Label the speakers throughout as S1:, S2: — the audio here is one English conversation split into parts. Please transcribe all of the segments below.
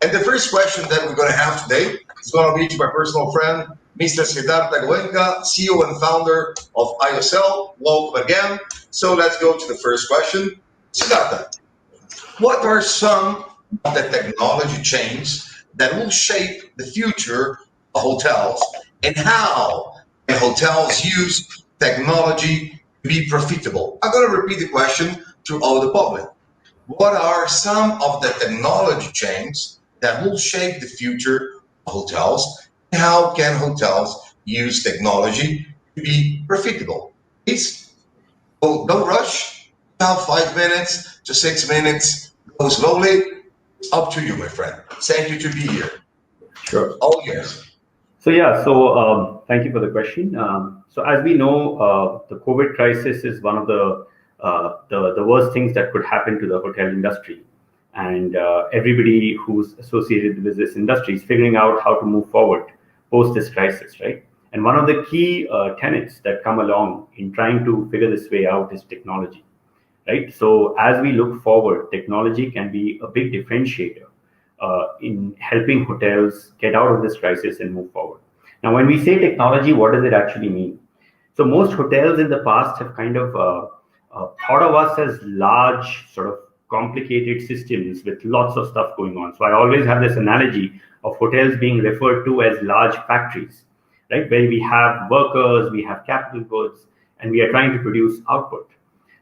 S1: And the first question that we're going to have today is going to be to my personal friend, Mr. Siddhartha, CEO and founder of ISL. Welcome again. So let's go to the first question. Siddhartha, what are some of the technology changes that will shape the future of hotels, and how can hotels use technology to be profitable? I'm going to repeat the question to all the public. What are some of the technology changes that will shape the future of hotels? And how can hotels use technology to be profitable? Please, don't rush. Now 5 minutes to 6 minutes. Go slowly. It's up to you, my friend. Thank you to be here.
S2: Sure.
S1: All yours.
S2: So thank you for the question. So as we know, the COVID crisis is one of the worst things that could happen to the hotel industry, and everybody who's associated with this industry is figuring out how to move forward post this crisis, right? And one of the key tenets that come along in trying to figure this way out is technology, right? So as we look forward, technology can be a big differentiator in helping hotels get out of this crisis and move forward. Now, when we say technology, what does it actually mean? So most hotels in the past have kind of thought of us as large, sort of complicated systems with lots of stuff going on. So I always have this analogy of hotels being referred to as large factories, right? Where we have workers, we have capital goods, and we are trying to produce output.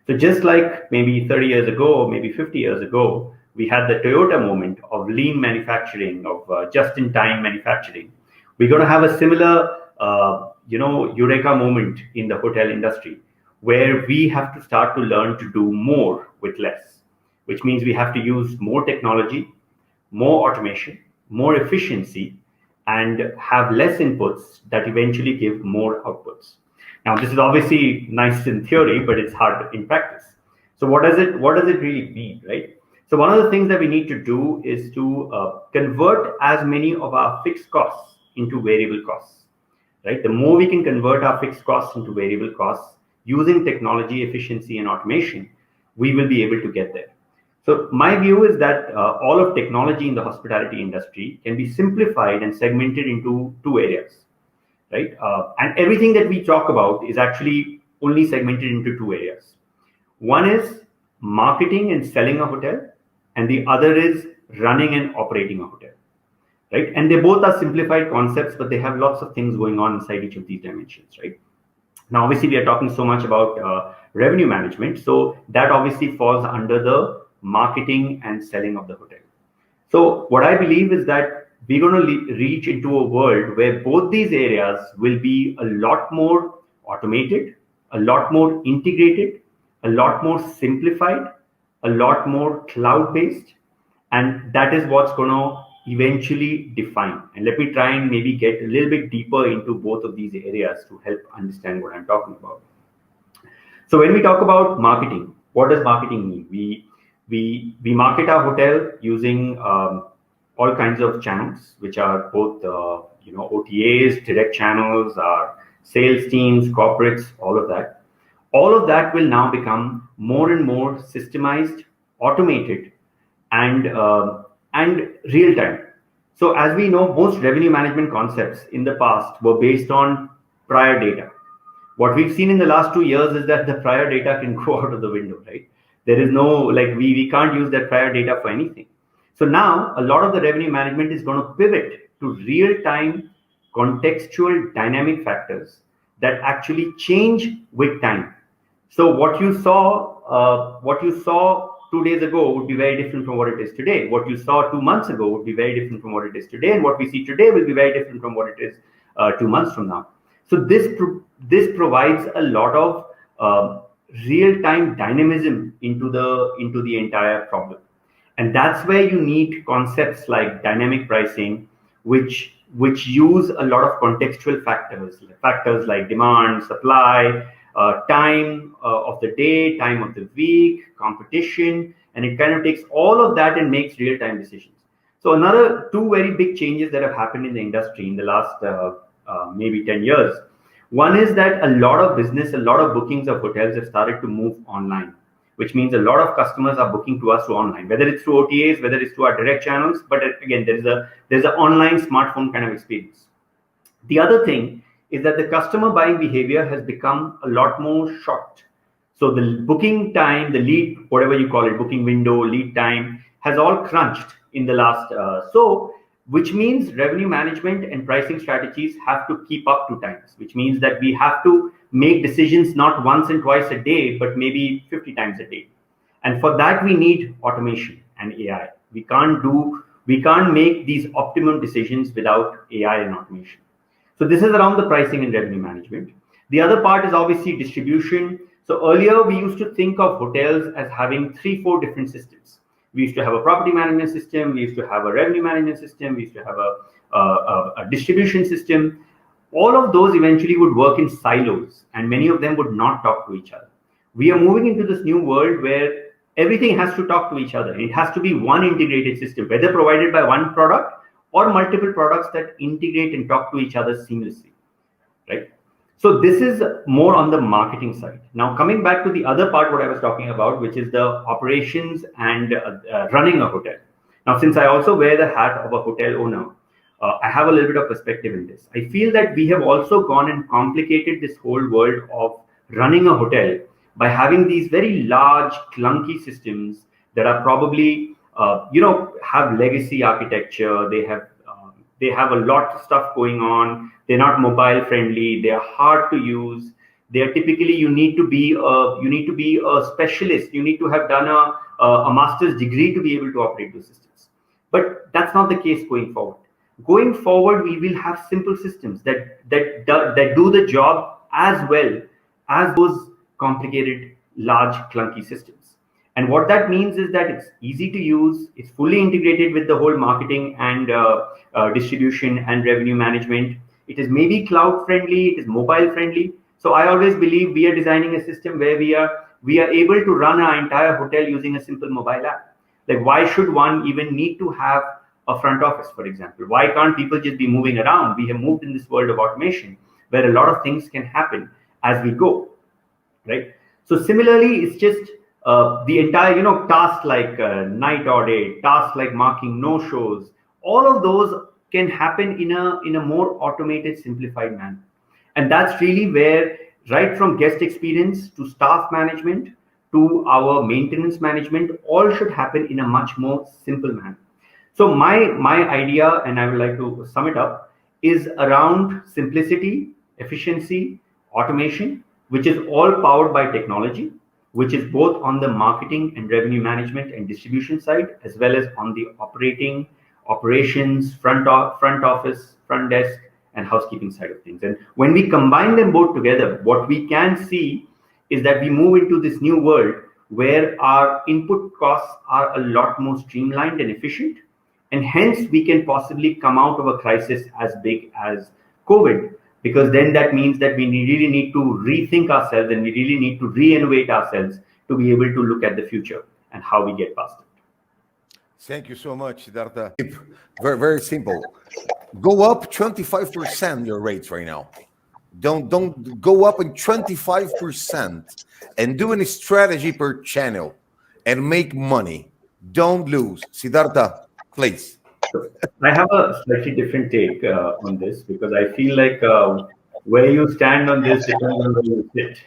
S2: So just like maybe 30 years ago, or maybe 50 years ago, we had the Toyota moment of lean manufacturing, of just-in-time manufacturing. We're going to have a similar, eureka moment in the hotel industry, where we have to start to learn to do more with less, which means we have to use more technology, more automation, more efficiency, and have less inputs that eventually give more outputs. Now, this is obviously nice in theory, but it's hard in practice. So what does it really mean, right? So one of the things that we need to do is to convert as many of our fixed costs into variable costs, right? The more we can convert our fixed costs into variable costs using technology, efficiency, and automation, we will be able to get there. So my view is that all of technology in the hospitality industry can be simplified and segmented into two areas, right? And everything that we talk about is actually only segmented into two areas. One is marketing and selling a hotel, and the other is running and operating a hotel, right? And they both are simplified concepts, but they have lots of things going on inside each of these dimensions, right? Now, obviously, we are talking so much about revenue management, so that obviously falls under the marketing and selling of the hotel. So what I believe is that we're going to reach into a world where both these areas will be a lot more automated, a lot more integrated, a lot more simplified, a lot more cloud-based, and that is what's going to eventually define. And let me try and maybe get a little bit deeper into both of these areas to help understand what I'm talking about. So when we talk about marketing, what does marketing mean? We market our hotel using all kinds of channels, which are both OTAs, direct channels, our sales teams, corporates, all of that. All of that will now become more and more systemized, automated, and real time. So as we know, most revenue management concepts in the past were based on prior data. What we've seen in the last 2 years is that the prior data can go out of the window, right? There is no, we can't use that prior data for anything. So now a lot of the revenue management is going to pivot to real-time contextual dynamic factors that actually change with time. So what you saw 2 days ago would be very different from what it is today. What you saw 2 months ago would be very different from what it is today, and what we see today will be very different from what it is 2 months from now. So this provides a lot of real-time dynamism into the entire problem, and that's where you need concepts like dynamic pricing, which use a lot of contextual factors like demand, supply, time of the day, time of the week, competition, and it kind of takes all of that and makes real-time decisions. So another two very big changes that have happened in the industry in the last maybe 10 years. One is that a lot of bookings of hotels have started to move online. which means a lot of customers are booking to us through online, whether it's through OTAs, whether it's through our direct channels. But again, there's an online smartphone kind of experience. The other thing is that the customer buying behavior has become a lot more short. So the booking time, the lead, whatever you call it, booking window, lead time, has all crunched in the last. Which means revenue management and pricing strategies have to keep up to times, which means that we have to make decisions not once and twice a day, but maybe 50 times a day. And for that, we need automation and AI. We can't make these optimum decisions without AI and automation. So this is around the pricing and revenue management. The other part is obviously distribution. So earlier we used to think of hotels as having 3-4 different systems. We used to have a property management system. We used to have a revenue management system. We used to have a distribution system. All of those eventually would work in silos, and many of them would not talk to each other. We are moving into this new world where everything has to talk to each other. It has to be one integrated system, whether provided by one product or multiple products that integrate and talk to each other seamlessly, right? So this is more on the marketing side. Now, coming back to the other part, what I was talking about, which is the operations and running a hotel. Now, since I also wear the hat of a hotel owner, I have a little bit of perspective in this. I feel that we have also gone and complicated this whole world of running a hotel by having these very large, clunky systems that are probably, have legacy architecture. They have a lot of stuff going on. They're not mobile friendly. They are hard to use. They are typically, you need to be a specialist. You need to have done a master's degree to be able to operate those systems. But that's not the case going forward. Going forward, we will have simple systems that do the job as well as those complicated, large, clunky systems. And what that means is that it's easy to use, it's fully integrated with the whole marketing and distribution and revenue management. It is maybe cloud friendly, it is mobile friendly. So I always believe we are designing a system where we are able to run our entire hotel using a simple mobile app. Like, why should one even need to have a front office, for example? Why can't people just be moving around? We have moved in this world of automation where a lot of things can happen as we go, right? So similarly, it's just the entire, tasks like night audit, tasks like marking no-shows, all of those can happen in a more automated, simplified manner. And that's really where, right from guest experience to staff management to our maintenance management, all should happen in a much more simple manner. So my idea, and I would like to sum it up, is around simplicity, efficiency, automation, which is all powered by technology, which is both on the marketing and revenue management and distribution side, as well as on the operations, front office, front desk, and housekeeping side of things. And when we combine them both together, what we can see is that we move into this new world where our input costs are a lot more streamlined and efficient. And hence we can possibly come out of a crisis as big as COVID, because then that means that we really need to rethink ourselves and we really need to re-innovate ourselves to be able to look at the future and how we get past it.
S3: Thank you so much, Siddhartha. Very, very simple. Go up 25% your rates right now. Don't go up in 25% and do any strategy per channel and make money. Don't lose. Siddhartha, please.
S2: I have a slightly different take on this, because I feel like where you stand on this depends on where you sit.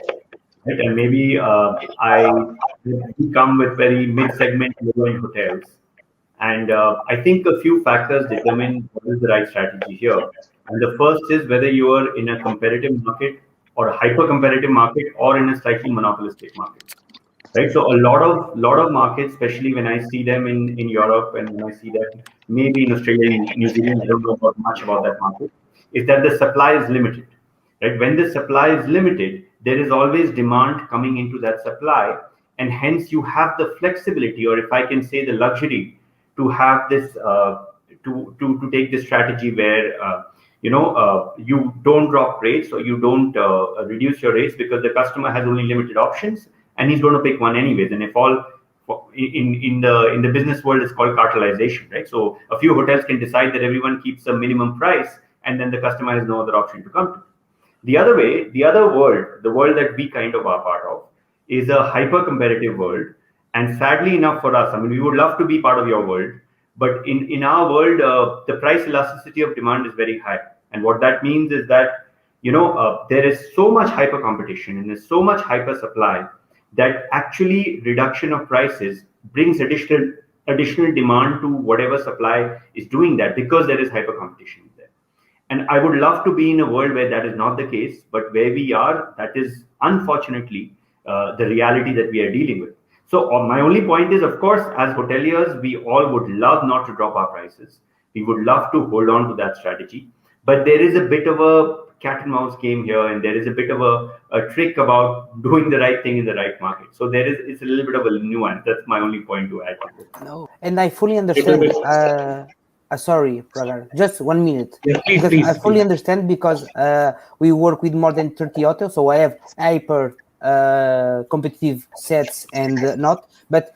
S2: Right? And maybe I come with very mid-segment low-end hotels. And I think a few factors determine what is the right strategy here. And the first is whether you are in a competitive market or a hyper-competitive market or in a slightly monopolistic market. Right, so a lot of markets, especially when I see them in Europe and when I see them maybe in Australia and New Zealand, I don't know much about that market, is that the supply is limited. Right, when the supply is limited, there is always demand coming into that supply, and hence you have the flexibility, or if I can say the luxury, to have this to take this strategy where you don't drop rates or you don't reduce your rates, because the customer has only limited options. And he's going to pick one anyways. And if all in the business world is called cartelization, right? So a few hotels can decide that everyone keeps a minimum price, and then the customer has no other option to come to. The other way, the other world, the world that we kind of are part of, is a hyper competitive world. And sadly enough for us, I mean, we would love to be part of your world, but in our world, the price elasticity of demand is very high. And what that means is that, there is so much hyper competition and there's so much hyper supply that actually reduction of prices brings additional demand to whatever supply is doing that, because there is hyper competition there. And I would love to be in a world where that is not the case, but where we are, that is unfortunately the reality that we are dealing with. So my only point is, of course, as hoteliers, we all would love not to drop our prices. We would love to hold on to that strategy. But there is a bit of a cat and mouse game here, and there is a bit of a trick about doing the right thing in the right market. So it's a little bit of a nuance. That's my only point to add to it.
S4: No, and I fully understand. Sorry, brother, just 1 minute.
S2: Yeah,
S4: please. I fully understand because we work with more than 30 hotels, so I have hyper competitive sets and not. But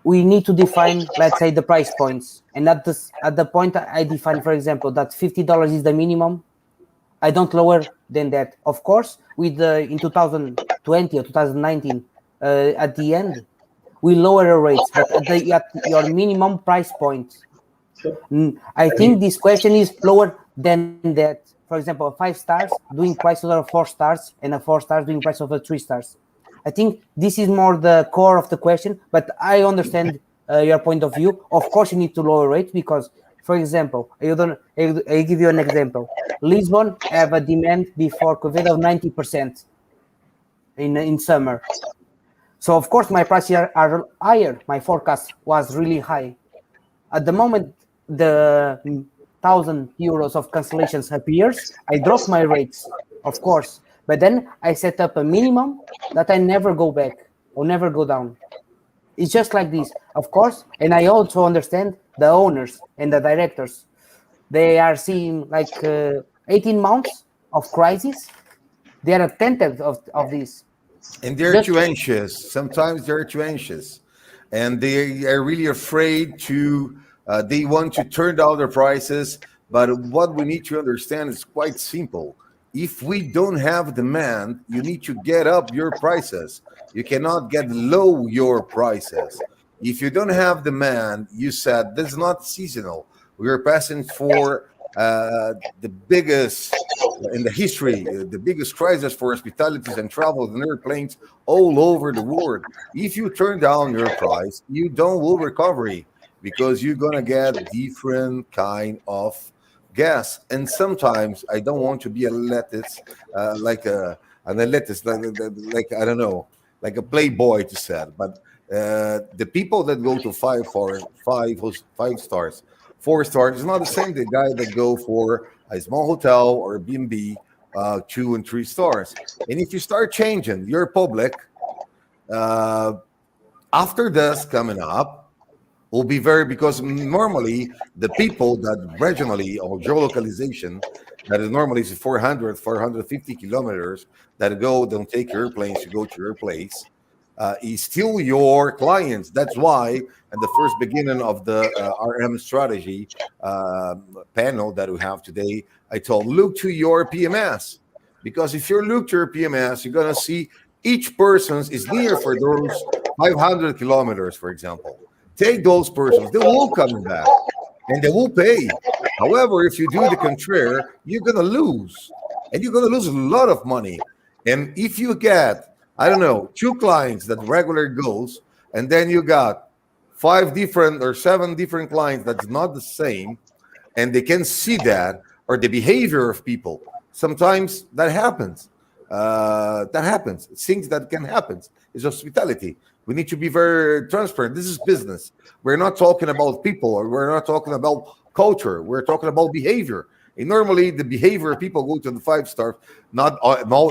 S4: we need to define, let's say, the price points. And at the point I define, for example, that $50 is the minimum, I don't lower than that. Of course, with in 2020 or 2019, at the end, we lower the rates, but at your minimum price point. I think this question is lower than that. For example, 5 stars doing prices of 4 stars and a 4 stars doing price of 3 stars. I think this is more the core of the question, but I understand your point of view. Of course, you need to lower rates because, for example, I give you an example. Lisbon have a demand before COVID of 90% in summer. So, of course, my prices are higher. My forecast was really high. At the moment, the 1,000 euros of cancellations appears, I drop my rates, of course. But then I set up a minimum that I never go back or never go down. It's just like this, of course. And I also understand the owners and the directors. They are seeing like 18 months of crisis. They are attentive of this.
S3: And they're too anxious. Sometimes they're too anxious. And they are really afraid to, they want to turn down their prices. But what we need to understand is quite simple. If we don't have demand, you need to get up your prices. You cannot get low your prices. If you don't have demand, you said this is not seasonal. We are passing for the biggest in the history, the biggest crisis for hospitalities and travel and airplanes all over the world. If you turn down your price, you don't will recovery because you're gonna get different kind of gas. And sometimes I don't want to be a lettuce, like a lettuce, like I don't know, like a playboy to say, but the people that go to 5 stars, 4 stars is not the same. The guy that go for a small hotel or a B&B, 2 and 3 stars. And if you start changing your public, after this coming up, will be because normally the people that regionally or geolocalization that is normally 450 kilometers that don't take airplanes to go to your place is still your clients. That's why at the first beginning of the RM strategy panel that we have today, I told look to your PMS, because if you look to your PMS, you're gonna see each person's is near for those 500 kilometers, for example. Take those persons, they will come back and they will pay. However, if you do the contrary, you're going to lose. And you're going to lose a lot of money. And if you get, I don't know, 2 clients that regular goes, and then you got 5 different or 7 different clients that's not the same, and they can see that, or the behavior of people, sometimes that happens. Things that can happen. It's hospitality. We need to be very transparent. This is business. We're not talking about people, or we're not talking about culture. We're talking about behavior. And normally, the behavior of people go to the 5 stars, not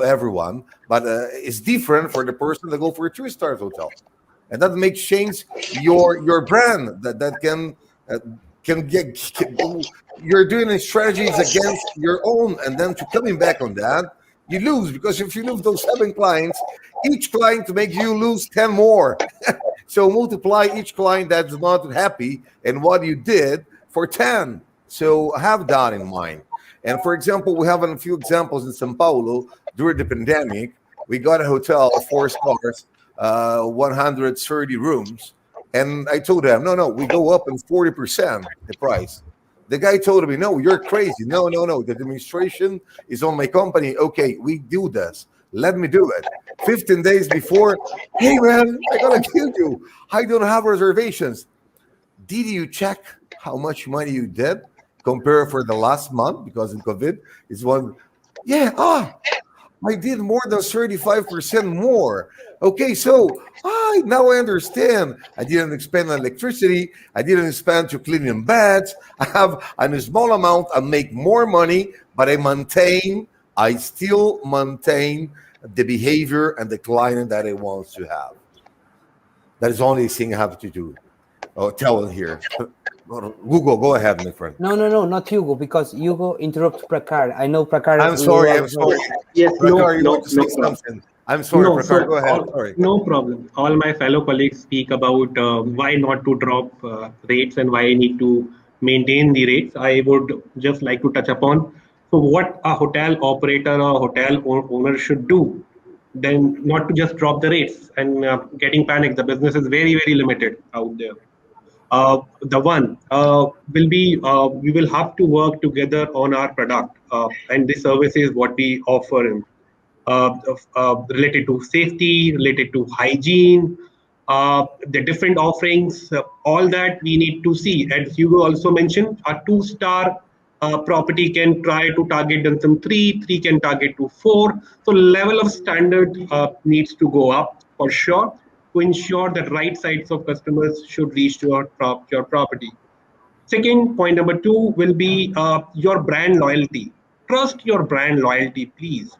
S3: everyone, but it's different for the person that go for a 3 stars hotel, and that makes change your brand. That can you're doing strategies against your own, and then to coming back on that. You lose, because if you lose those 7 clients, each client makes you lose 10 more. So multiply each client that's not happy and what you did for 10. So have that in mind. And for example, we have a few examples in Sao Paulo during the pandemic. we got a hotel, 4 stars, 130 rooms. And I told him, no, we go up in 40% the price. The guy told me, no, you're crazy. No. The administration is on my company. Okay, we do this. Let me do it. 15 days before, hey, man, I got to kill you. I don't have reservations. Did you check how much money you did compare for the last month? Because in COVID, it's one. Yeah, I did more than 35% more. Okay, so now I understand. I didn't spend on electricity. I didn't spend to cleaning beds. I have a small amount. I make more money, but I still maintain the behavior and the client that I want to have. That is the only thing I have to do. Oh, tell it here. Google, go ahead, my friend.
S4: No, not Hugo, because Hugo interrupts Prakar. I know Prakar.
S3: I'm sorry.
S5: Yes,
S3: Prakar, you want to say
S5: problem.
S3: something? I'm sorry,
S5: No,
S3: Prakar,
S5: so
S3: go ahead. Sorry.
S5: no problem. All my fellow colleagues speak about why not to drop rates and why I need to maintain the rates. I would just like to touch upon so what a hotel operator or hotel owner should do. Then not to just drop the rates and getting panicked. The business is very, very limited out there. The one will be we will have to work together on our product and the services what we offer him related to safety, related to hygiene, the different offerings, all that we need to see. As Hugo also mentioned, a 2-star property can try to target them some three can target to 4. So level of standard needs to go up for sure to ensure that right sides of customers should reach to your property. Second, point number 2 will be your brand loyalty. Trust your brand loyalty, please.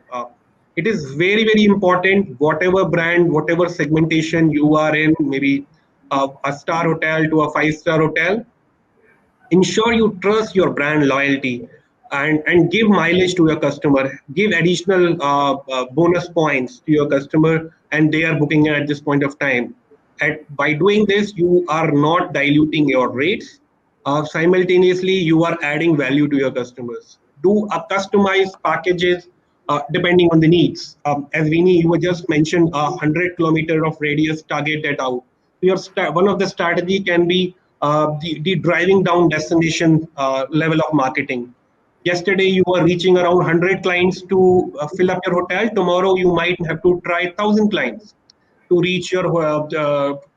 S5: It is very, very important. Whatever brand, whatever segmentation you are in, maybe a star hotel to a 5-star hotel, ensure you trust your brand loyalty and give mileage to your customer, give additional bonus points to your customer, and they are booking at this point of time. By doing this, you are not diluting your rates. Simultaneously, you are adding value to your customers. Do a customized packages depending on the needs. As Vinny, you were just mentioned, 100-kilometer of radius targeted out. One of the strategy can be the driving down destination level of marketing. Yesterday, you were reaching around 100 clients to fill up your hotel. Tomorrow, you might have to try 1,000 clients to reach your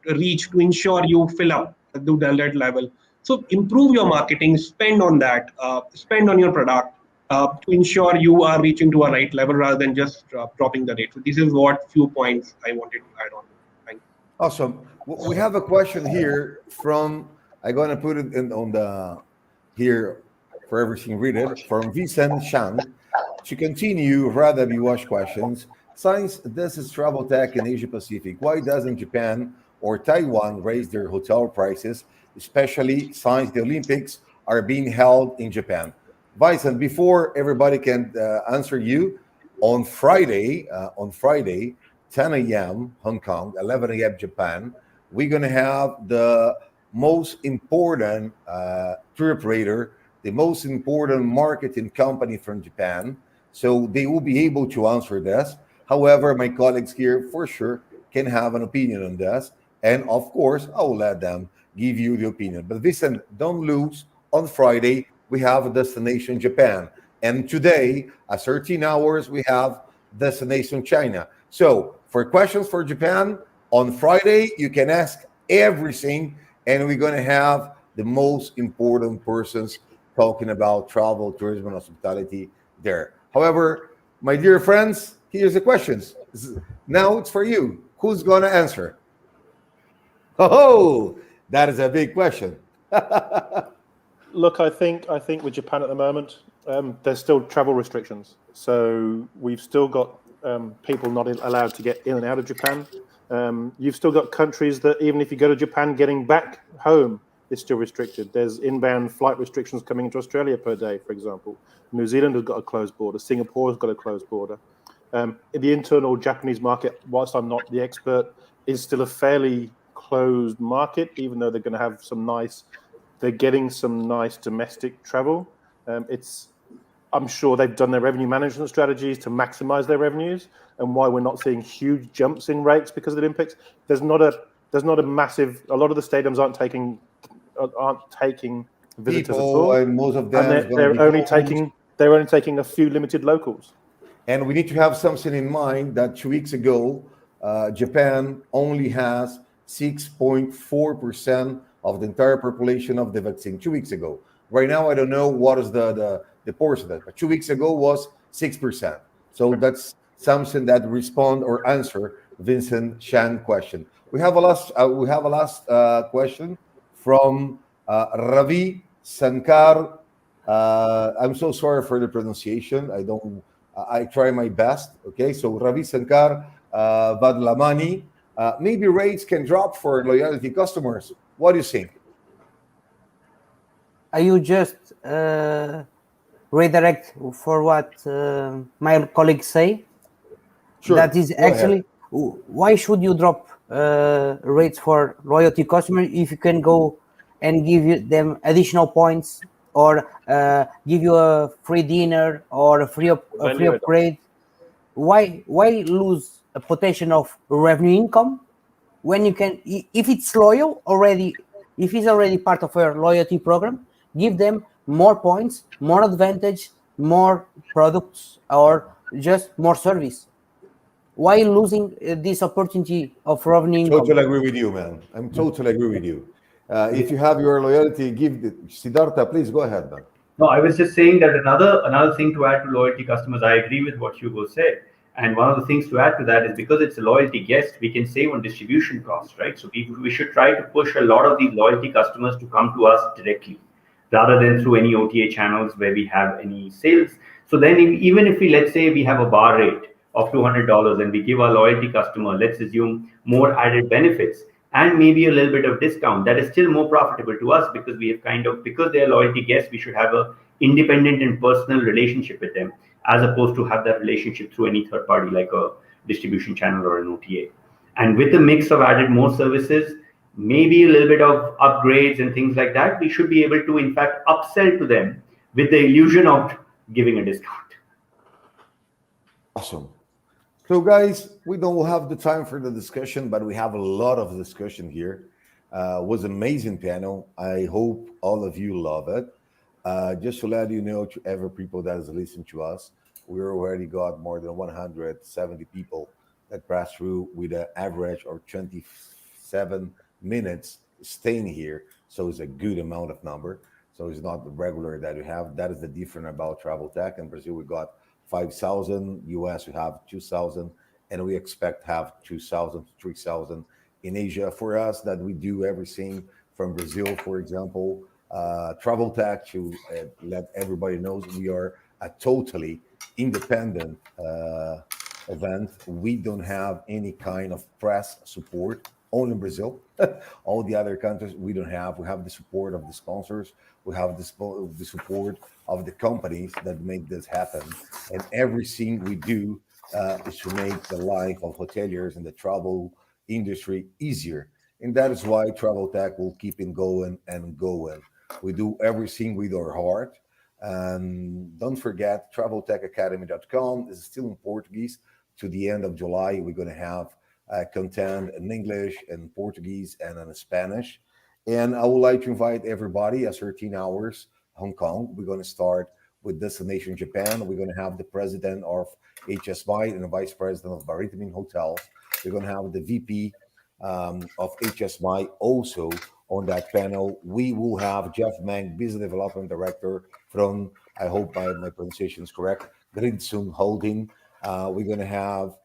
S5: reach to ensure you fill up to that level. So improve your marketing, spend on that, spend on your product to ensure you are reaching to a right level rather than just dropping the rate. So this is what few points I wanted to add on. Thank you.
S3: Awesome. We have a question here from, I'm going to put it on the here for everything read it, from Vincent Shang. To continue, rather be watch questions. Since this is TravelTech in Asia Pacific, why doesn't Japan or Taiwan raise their hotel prices, especially since the Olympics are being held in Japan? Vincent, before everybody can answer you, on Friday, 10 a.m. Hong Kong, 11 a.m. Japan, we're going to have the most important tour operator, the most important marketing company from Japan. So they will be able to answer this. However, my colleagues here for sure can have an opinion on this. And of course, I will let them give you the opinion. But listen, don't lose. On Friday, we have a destination Japan. And today, at 13 hours, we have destination China. So for questions for Japan, on Friday, you can ask everything. And we're going to have the most important persons talking about travel, tourism, and hospitality there. However, my dear friends, here's the questions. Now it's for you. Who's going to answer? Oh, that is a big question.
S6: Look, I think with Japan at the moment, there's still travel restrictions. So we've still got people not allowed to get in and out of Japan. You've still got countries that even if you go to Japan, getting back home is still restricted. There's inbound flight restrictions coming into Australia per day, for example. New Zealand has got a closed border. Singapore has got a closed border. In the internal Japanese market, whilst I'm not the expert, is still a fairly closed market, even though they're going to have they're getting some nice domestic travel. I'm sure they've done their revenue management strategies to maximize their revenues, and why we're not seeing huge jumps in rates because of the Olympics. There's not a massive. A lot of the stadiums aren't taking visitors at
S3: People,
S6: all,
S3: and most of them
S6: and
S3: is going to be
S6: they're only taking a few limited locals.
S3: And we need to have something in mind that 2 weeks ago, Japan only has 6.4% of the entire population of the vaccine 2 weeks ago. Right now, I don't know what is the portion of that, but 2 weeks ago was 6%. So that's something that respond or answer Vincent Chan question. We have a last question from Ravi Sankar. I'm so sorry for the pronunciation. I try my best. Okay, so Ravi Sankar Vadlamani, maybe rates can drop for loyalty customers. What do you think?
S4: Are you just redirect for what my colleagues say?
S3: Sure.
S4: That is actually why should you drop rates for loyalty customers if you can go and give them additional points or give you a free dinner or a free upgrade? Why lose a potential of revenue income when you can, if it's loyal already, if it's already part of your loyalty program, give them more points, more advantage, more products, or just more service. Why losing this opportunity of revenue income?
S3: Totally agree with you, man. I'm totally agree with you. If you have your loyalty, Siddhartha, please go ahead, man.
S2: No, I was just saying that another thing to add to loyalty customers, I agree with what Hugo said. And one of the things to add to that is because it's a loyalty guest, we can save on distribution costs, right? So we should try to push a lot of these loyalty customers to come to us directly rather than through any OTA channels where we have any sales. So then even if let's say we have a bar rate of $200 and we give our loyalty customer, let's assume, more added benefits and maybe a little bit of discount, that is still more profitable to us because we have because they're loyalty guests, we should have a independent and personal relationship with them as opposed to have that relationship through any third party like a distribution channel or an OTA. And with the mix of added more services, maybe a little bit of upgrades and things like that, we should be able to in fact upsell to them with the illusion of giving a discount.
S3: Awesome. So guys, we don't have the time for the discussion, but we have a lot of discussion here. Was amazing panel. I hope all of you love it. Just to let you know, to every people that is listening to us, we already got more than 170 people that passed through with an average of 27 minutes staying here. So it's a good amount of number. So it's not the regular that you have. That is the difference about TravelTech. In Brazil, we got 5,000. US, we have 2,000, and we expect to have 2,000 to 3,000 in Asia. For us, that we do everything from Brazil, for example. TravelTech, to let everybody knows, we are a totally independent event. We don't have any kind of press support, only in Brazil. All the other countries we don't have. We have the support of the sponsors. We have the support of the companies that make this happen. And everything we do is to make the life of hoteliers and the travel industry easier. And that is why TravelTech will keep on going and going. We do everything with our heart. And don't forget, TravelTechAcademy.com is still in Portuguese. To the end of July, we're going to have content in English and Portuguese and in Spanish. And I would like to invite everybody at 13 hours, Hong Kong. We're going to start with Destination Japan. We're going to have the president of HSY and the vice president of Maritime Hotels. We're going to have the VP of HSY also on that panel. We will have Jeff Mang, Business Development Director from, I hope my pronunciation is correct, Gridsum Holding. We're going to have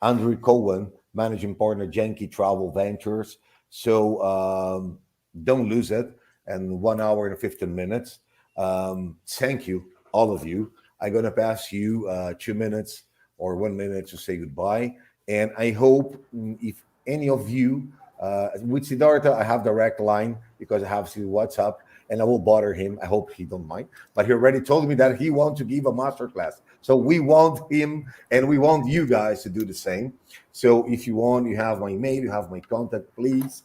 S3: Andrew Cohen, Managing Partner, Yankee Travel Ventures. So don't lose it. And 1 hour and 15 minutes. Thank you, all of you. I'm going to pass you 2 minutes or 1 minute to say goodbye. And I hope if any of you, with Siddhartha, I have direct line because I have his WhatsApp and I will bother him. I hope he don't mind. But he already told me that he wants to give a masterclass. So we want him and we want you guys to do the same. So if you want, you have my email, you have my contact, please.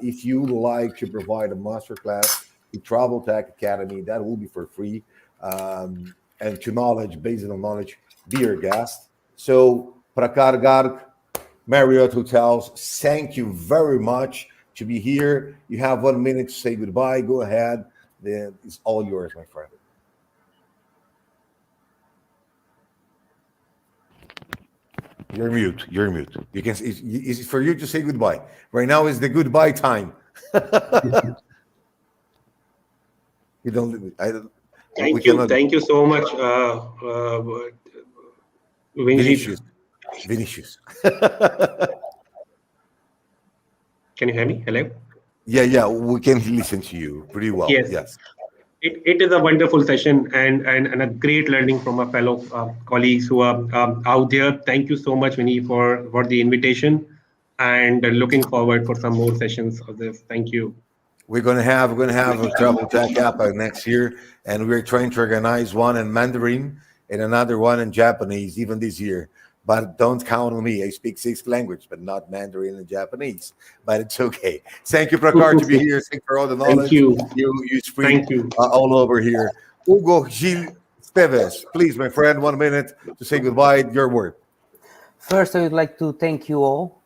S3: If you would like to provide a masterclass to TravelTech Academy, that will be for free. and to knowledge, based on knowledge, be your guest. So, Prakar Garg, Marriott Hotels, thank you very much to be here. You have 1 minute to say goodbye. Go ahead. It's all yours, my friend. You're mute. You're mute. You can. It's for you to say goodbye. Right now is the goodbye time. You don't.
S5: Thank you so much,
S3: Vinicius. Vinicius.
S5: Can you hear me? Hello?
S3: Yeah, we can listen to you pretty well. Yes.
S5: It is a wonderful session and a great learning from our fellow colleagues who are out there. Thank you so much, Vinny, for the invitation, and looking forward for some more sessions of this. Thank you.
S3: We're gonna have a TravelTech APAC next year, and we're trying to organize one in Mandarin and another one in Japanese even this year. But don't count on me. I speak 6 languages, but not Mandarin and Japanese. But it's okay. Thank you, Prakar, to be here. Thank you for all the knowledge you spread all over here. Hugo Gil Esteves, please, my friend, 1 minute to say goodbye. Your word.
S4: First, I would like to thank you all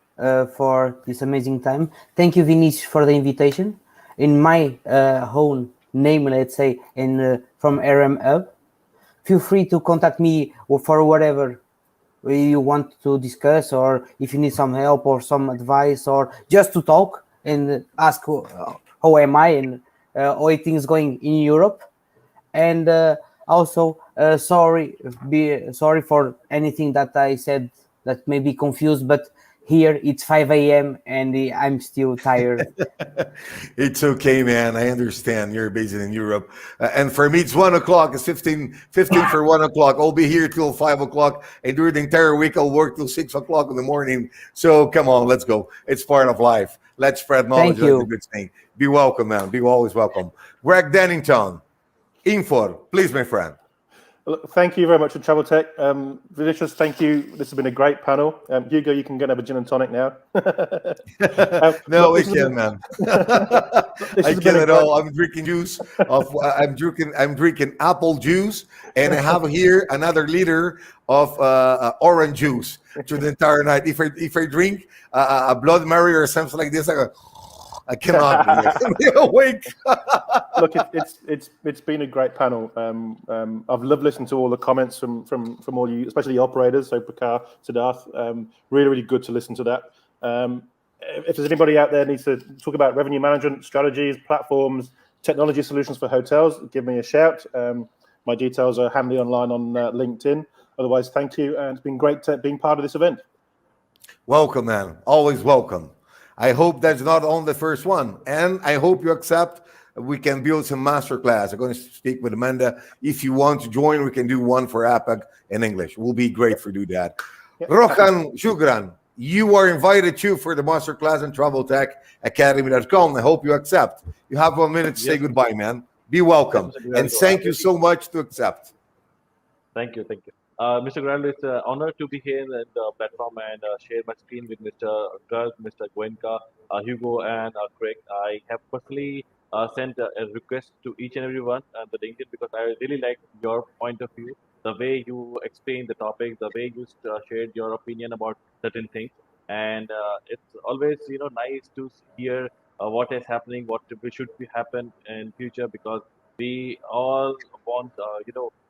S4: for this amazing time. Thank you, Vinicius, for the invitation. In my own name, let's say, from RM Hub, feel free to contact me for whatever you want to discuss, or if you need some help or some advice, or just to talk and ask how am I and how things going in Europe. And also sorry for anything that I said that may be confused, but here it's 5 a.m. and I'm still tired.
S3: It's okay, man. I understand. You're based in Europe. And for me, it's 1 o'clock. It's 15 for 1 o'clock. I'll be here till 5 o'clock. And during the entire week, I'll work till 6 o'clock in the morning. So come on, let's go. It's part of life. Let's spread knowledge. That's a good thing. Be welcome, man. Be always welcome. Greg Dennington, Infor, please, my friend.
S6: Thank you very much for TravelTech. Vinicius, thank you. This has been a great panel. Hugo, you can go and have a gin and tonic now.
S3: No, we can, man. I can at all. I'm drinking juice. I'm drinking apple juice, and I have here another liter of orange juice through the entire night. If I drink a Blood Mary or something like this, I cannot be awake.
S6: Look, it's been a great panel. I've loved listening to all the comments from all you, especially the operators. So Prakar, Siddharth, really good to listen to that. If there's anybody out there needs to talk about revenue management strategies, platforms, technology solutions for hotels, give me a shout. My details are handy online on LinkedIn. Otherwise, thank you, and it's been great being part of this event.
S3: Welcome, man. Always welcome. I hope that's not on the first one, and I hope you accept. We can build some masterclass. I'm going to speak with Amanda. If you want to join, we can do one for APAC in English. It will be great for do that. Yeah. Rohan Shukran, you are invited too for the masterclass on TravelTechAcademy.com. I hope you accept. You have 1 minute to say goodbye, man. Be welcome, and thank you so much to accept.
S7: Thank you. Mr. Grandal, it's an honor to be here in the platform and share my screen with Mr. Garg, Mr. Goenka, Hugo, and Craig. I have personally sent a request to each and every one on the LinkedIn because I really like your point of view, the way you explain the topic, the way you shared your opinion about certain things. And it's always, nice to hear what is happening, what should be happen in future, because we all want,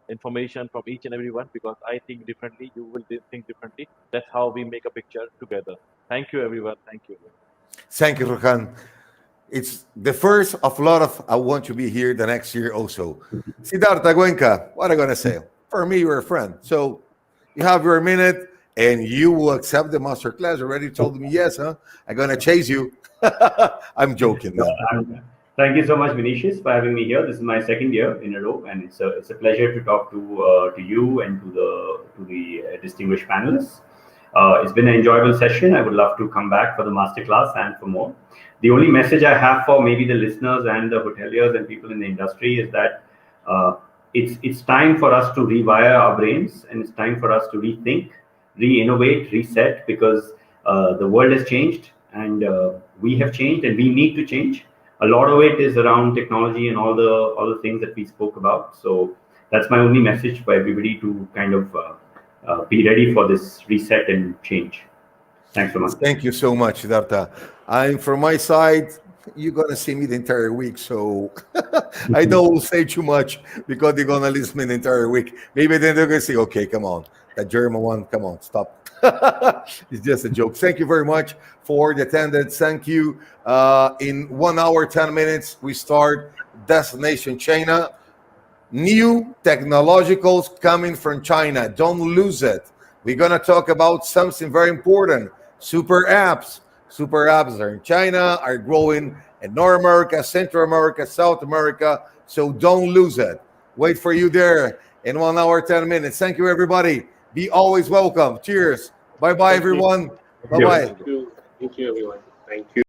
S7: information from each and every one, because I think differently, you will think differently. That's how we make a picture together. Thank you, everyone. Thank you.
S3: Thank you, Rohan. It's the first of a lot of I want to be here the next year also. Siddhartha Goenka, what am I going to say? For me, you're a friend. So you have your minute and you will accept the masterclass. Already told me yes, huh? I'm going to chase you. I'm joking, man.
S2: Thank you so much, Vinicius, for having me here. This is my second year in a row, and it's a pleasure to talk to you and to the distinguished panelists. It's been an enjoyable session. I would love to come back for the masterclass and for more. The only message I have for maybe the listeners and the hoteliers and people in the industry is that it's time for us to rewire our brains, and it's time for us to rethink, re-innovate, reset, because the world has changed, and we have changed, and we need to change. A lot of it is around technology and all the things that we spoke about. So that's my only message for everybody to kind of be ready for this reset and change. Thanks so much.
S3: Thank you so much, Siddhartha. I'm from my side. You're gonna see me the entire week, so I don't say too much because they're gonna listen me the entire week. Maybe then they're gonna say, "Okay, come on, that German one, come on, stop." It's just a joke. Thank you very much for the attendance. Thank you. In 1 hour, 10 minutes, we start Destination China. New technologicals coming from China. Don't lose it. We're going to talk about something very important. Super apps. Super apps are in China, are growing in North America, Central America, South America. So don't lose it. Wait for you there in 1 hour, 10 minutes. Thank you, everybody. Be always welcome. Cheers. Bye-bye, everyone. Bye-bye.
S5: Thank you, everyone. Thank you.